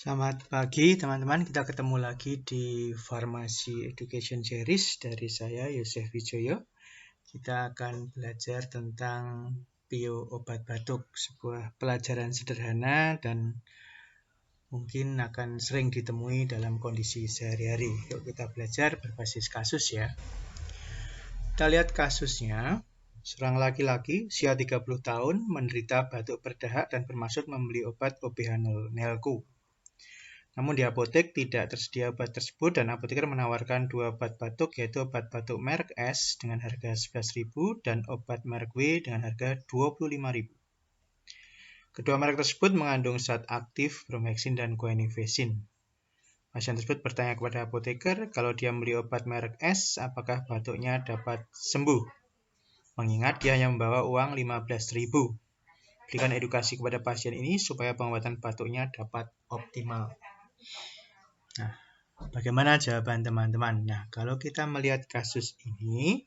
Selamat pagi teman-teman, kita ketemu lagi di Pharmacy Education Series dari saya Yosef Wijoyo. Kita akan belajar tentang bio obat batuk, sebuah pelajaran sederhana dan mungkin akan sering ditemui dalam kondisi sehari-hari. Yuk kita belajar berbasis kasus ya. Kita lihat kasusnya. Seorang laki-laki usia 30 tahun menderita batuk berdahak dan bermaksud membeli obat OBH Nelco. Namun di apotek tidak tersedia obat tersebut dan apoteker menawarkan dua obat batuk, yaitu obat batuk merek S dengan harga 11.000 dan obat merek W dengan harga 25.000. Kedua merek tersebut mengandung zat aktif bromheksin dan guaifenesin. Pasien tersebut bertanya kepada apoteker kalau dia membeli obat merek S, apakah batuknya dapat sembuh. Mengingat dia hanya membawa uang 15.000. Berikan edukasi kepada pasien ini supaya pengobatan batuknya dapat optimal. Nah, bagaimana jawaban teman-teman? Nah, kalau kita melihat kasus ini,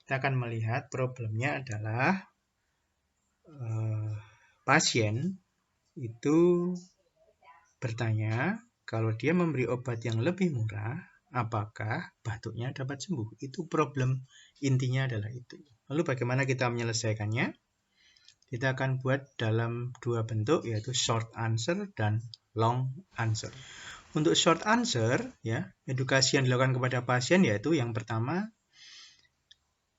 kita akan melihat problemnya adalah pasien itu bertanya kalau dia memberi obat yang lebih murah, apakah batuknya dapat sembuh? Itu problem intinya adalah itu. Lalu bagaimana kita menyelesaikannya? Kita akan buat dalam dua bentuk, yaitu short answer dan long answer. Untuk short answer, ya, edukasi yang dilakukan kepada pasien yaitu yang pertama,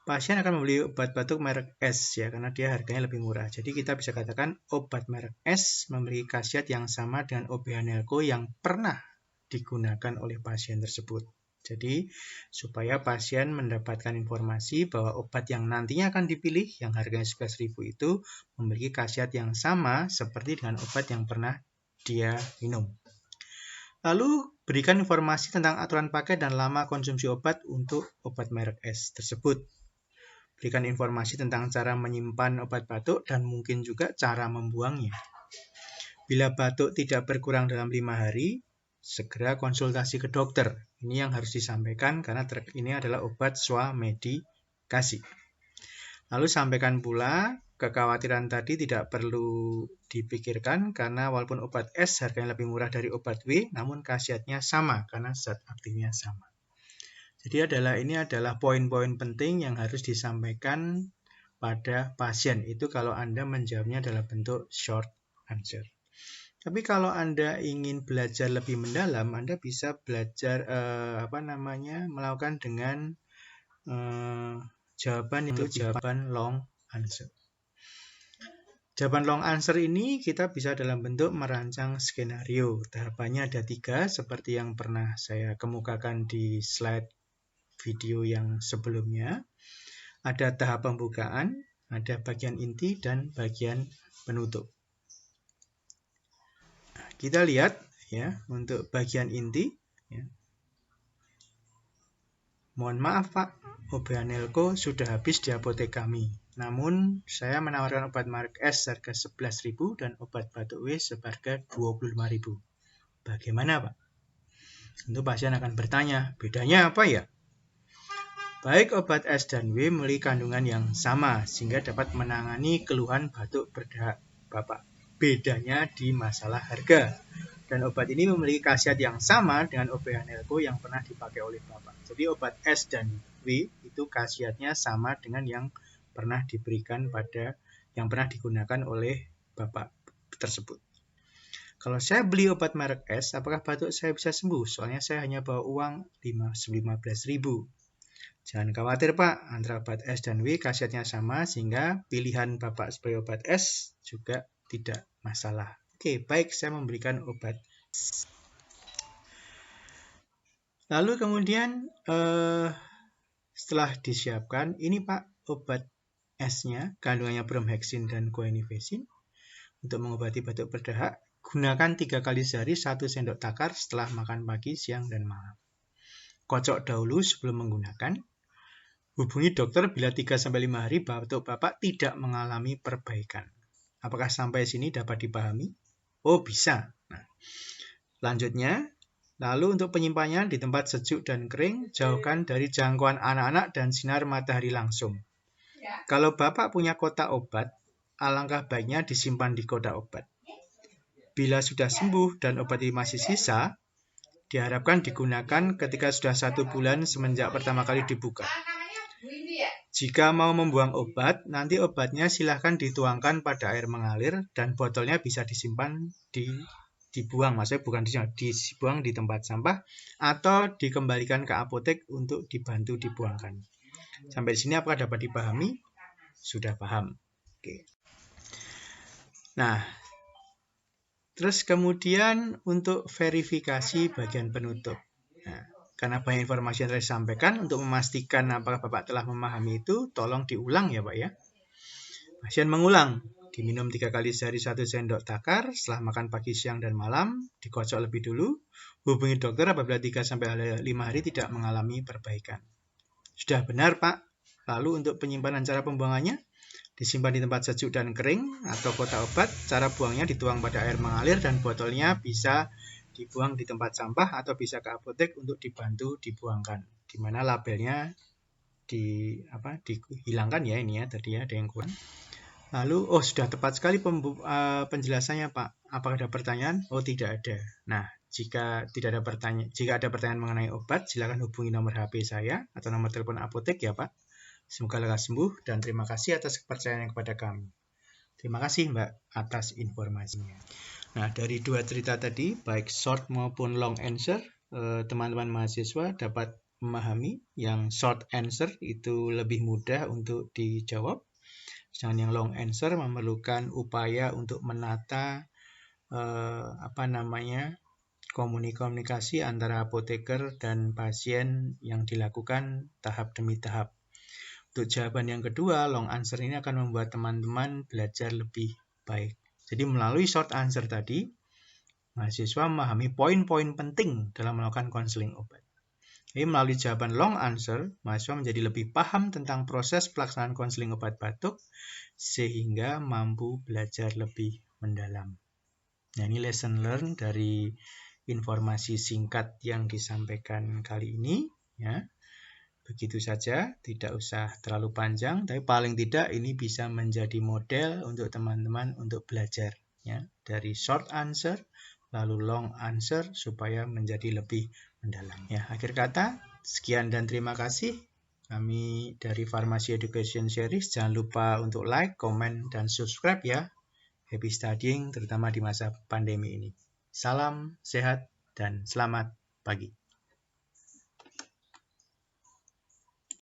pasien akan membeli obat batuk merek S ya, karena dia harganya lebih murah. Jadi kita bisa katakan obat merek S memiliki khasiat yang sama dengan OBH Nelco yang pernah digunakan oleh pasien tersebut. Jadi supaya pasien mendapatkan informasi bahwa obat yang nantinya akan dipilih yang harganya 11.000 itu memiliki khasiat yang sama seperti dengan obat yang pernah dia minum. Lalu berikan informasi tentang aturan pakai dan lama konsumsi obat untuk obat merek S tersebut. Berikan informasi tentang cara menyimpan obat batuk dan mungkin juga cara membuangnya. Bila batuk tidak berkurang dalam 5 hari, segera konsultasi ke dokter. Ini yang harus disampaikan karena ini adalah obat swamedikasi. Lalu sampaikan pula kekhawatiran tadi tidak perlu dipikirkan karena walaupun obat S harganya lebih murah dari obat W, namun khasiatnya sama karena zat aktifnya sama. Jadi ini adalah poin-poin penting yang harus disampaikan pada pasien. Itu kalau Anda menjawabnya dalam bentuk short answer. Tapi kalau Anda ingin belajar lebih mendalam, Anda bisa belajar melakukan dengan jawaban long answer. Jawaban long answer ini kita bisa dalam bentuk merancang skenario. Tahapannya ada 3 seperti yang pernah saya kemukakan di slide video yang sebelumnya. Ada tahap pembukaan, ada bagian inti, dan bagian penutup. Nah, kita lihat ya untuk bagian inti. Ya. Mohon maaf Pak, OBH Nelco sudah habis di apotek kami. Namun, saya menawarkan obat merek S harga 11.000 dan obat batuk W seharga 25.000. Bagaimana, Pak? Tentu pasien akan bertanya, bedanya apa ya? Baik obat S dan W memiliki kandungan yang sama, sehingga dapat menangani keluhan batuk berdahak Bapak. Bedanya di masalah harga. Dan obat ini memiliki khasiat yang sama dengan OBH Nelco yang pernah dipakai oleh Bapak. Jadi obat S dan W itu khasiatnya sama dengan yang pernah diberikan yang pernah digunakan oleh Bapak tersebut. Kalau saya beli obat merek S, apakah batuk saya bisa sembuh? Soalnya saya hanya bawa uang 15.000. Jangan khawatir Pak, antara obat S dan W khasiatnya sama sehingga pilihan Bapak sebagai obat S juga tidak masalah. Oke, baik, saya memberikan obat. Lalu kemudian setelah disiapkan, ini Pak obat S-nya, kandungannya bromheksin dan guaifenesin. Untuk mengobati batuk berdahak, gunakan 3 kali sehari 1 sendok takar setelah makan pagi, siang, dan malam. Kocok dahulu sebelum menggunakan. Hubungi dokter bila 3-5 hari batuk Bapak tidak mengalami perbaikan. Apakah sampai sini dapat dipahami? Oh, bisa. Nah, selanjutnya, lalu untuk penyimpanannya di tempat sejuk dan kering, jauhkan dari jangkauan anak-anak dan sinar matahari langsung. Kalau Bapak punya kotak obat, alangkah baiknya disimpan di kotak obat. Bila sudah sembuh dan obat ini masih sisa, diharapkan digunakan ketika sudah 1 bulan semenjak pertama kali dibuka. Jika mau membuang obat, nanti obatnya silahkan dituangkan pada air mengalir dan botolnya bisa disimpan dibuang, maksudnya bukan dibuang di tempat sampah atau dikembalikan ke apotek untuk dibantu dibuangkan. Sampai sini apakah dapat dipahami? Sudah paham. Oke. Nah, terus kemudian untuk verifikasi bagian penutup. Nah, karena banyak informasi yang telah disampaikan, untuk memastikan apakah Bapak telah memahami itu, tolong diulang ya Pak ya. Pasien mengulang. Diminum 3 kali sehari 1 sendok takar, setelah makan pagi, siang, dan malam, dikocok lebih dulu. Hubungi dokter apabila 3-5 hari tidak mengalami perbaikan. Sudah benar Pak. Lalu untuk penyimpanan cara pembuangannya, disimpan di tempat sejuk dan kering atau kotak obat. Cara buangnya dituang pada air mengalir dan botolnya bisa dibuang di tempat sampah atau bisa ke apotek untuk dibantu dibuangkan. Di mana labelnya dihilangkan ya ini ya, tadi ya ada yang kurang. Lalu, sudah tepat sekali penjelasannya Pak. Apakah ada pertanyaan? Oh, tidak ada. Nah, jika ada pertanyaan mengenai obat, silakan hubungi nomor HP saya atau nomor telepon apotek ya Pak. Semoga lekas sembuh dan terima kasih atas kepercayaan kepada kami. Terima kasih Mbak atas informasinya. Nah, dari 2 cerita tadi, baik short maupun long answer, teman-teman mahasiswa dapat memahami yang short answer itu lebih mudah untuk dijawab. Sedangkan yang long answer memerlukan upaya untuk menata komunikasi antara apoteker dan pasien yang dilakukan tahap demi tahap. Untuk jawaban yang kedua, long answer ini akan membuat teman-teman belajar lebih baik. Jadi melalui short answer tadi, mahasiswa memahami poin-poin penting dalam melakukan konseling obat. Jadi melalui jawaban long answer, mahasiswa menjadi lebih paham tentang proses pelaksanaan konseling obat batuk, sehingga mampu belajar lebih mendalam. Nah, ini lesson learn dari informasi singkat yang disampaikan kali ini. Ya. Begitu saja, tidak usah terlalu panjang, tapi paling tidak ini bisa menjadi model untuk teman-teman untuk belajar. Ya. Dari short answer, lalu long answer, supaya menjadi lebih mendalam. Ya, akhir kata, sekian dan terima kasih. Kami dari Pharmacy Education Series, jangan lupa untuk like, komen, dan subscribe ya. Happy studying, terutama di masa pandemi ini. Salam sehat dan selamat pagi.